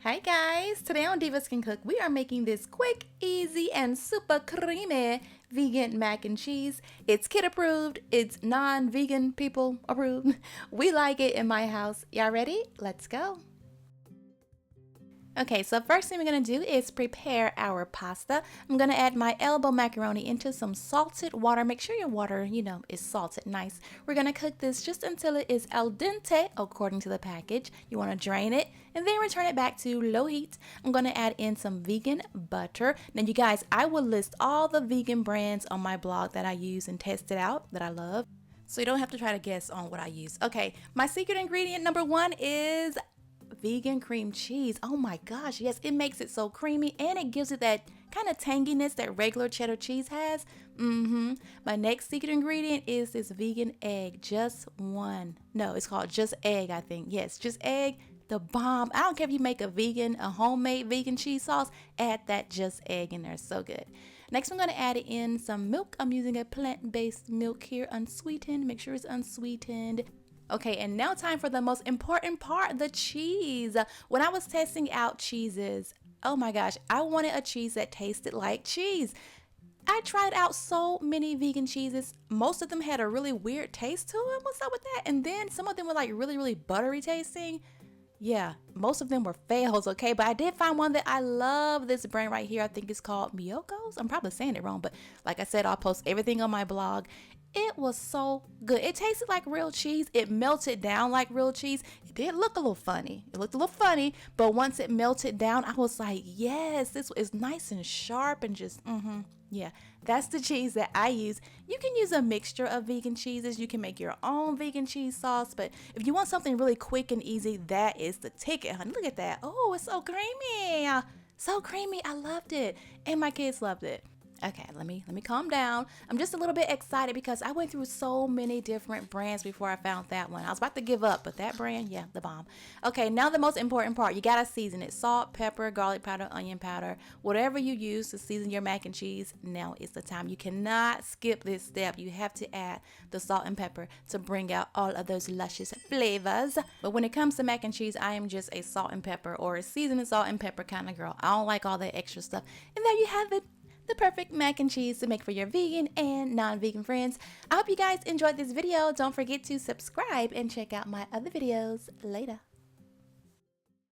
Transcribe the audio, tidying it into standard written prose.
Hi guys! Today on Divas Can Cook, we are making this quick, easy, and super creamy vegan mac and cheese. It's kid approved, it's non-vegan people approved. We like it in my house. Y'all ready? Let's go! Okay, so first thing we're going to do is prepare our pasta. I'm going to add my elbow macaroni into some salted water. Make sure your water, is salted nice. We're going to cook this just until it is al dente, according to the package. You want to drain it and then return it back to low heat. I'm going to add in some vegan butter. Now, you guys, I will list all the vegan brands on my blog that I use and test it out that I love, so you don't have to try to guess on what I use. Okay, my secret ingredient number one is vegan cream cheese. Oh my gosh, yes, it makes it so creamy and it gives it that kind of tanginess that regular cheddar cheese has. My next secret ingredient is this vegan egg. Just one. No, it's called just egg, I think. Yes, just egg. The bomb. I don't care if you make a homemade vegan cheese sauce, add that just egg in there. So good. Next, I'm going to add in some milk. I'm using a plant-based milk here, unsweetened. Make sure it's unsweetened. Okay, and now time for the most important part, the cheese. When I was testing out cheeses, oh my gosh, I wanted a cheese that tasted like cheese. I tried out so many vegan cheeses. Most of them had a really weird taste to them. What's up with that? And then some of them were like really, really buttery tasting. Yeah, most of them were fails, okay? But I did find one that I love. This brand right here, I think it's called Miyoko's. I'm probably saying it wrong, but like I said, I'll post everything on my blog. It was so good. It tasted like real cheese. It melted down like real cheese. It did look a little funny. It looked a little funny, but once it melted down, I was like, yes, this is nice and sharp and just, yeah, that's the cheese that I use. You can use a mixture of vegan cheeses. You can make your own vegan cheese sauce, but if you want something really quick and easy, that is the ticket, honey. Look at that. Oh, it's so creamy. So creamy. I loved it. And my kids loved it. Okay, let me calm down. I'm just a little bit excited because I went through so many different brands before I found that one. I was about to give up, but that brand, yeah, the bomb. Okay, now the most important part. You gotta season it. Salt, pepper, garlic powder, onion powder, whatever you use to season your mac and cheese. Now is the time. You cannot skip this step. You have to add the salt and pepper to bring out all of those luscious flavors. But when it comes to mac and cheese, I am just a salt and pepper or a seasoned salt and pepper kind of girl. I don't like all that extra stuff. And there you have it. The perfect mac and cheese to make for your vegan and non-vegan friends. I hope you guys enjoyed this video. Don't forget to subscribe and check out my other videos later.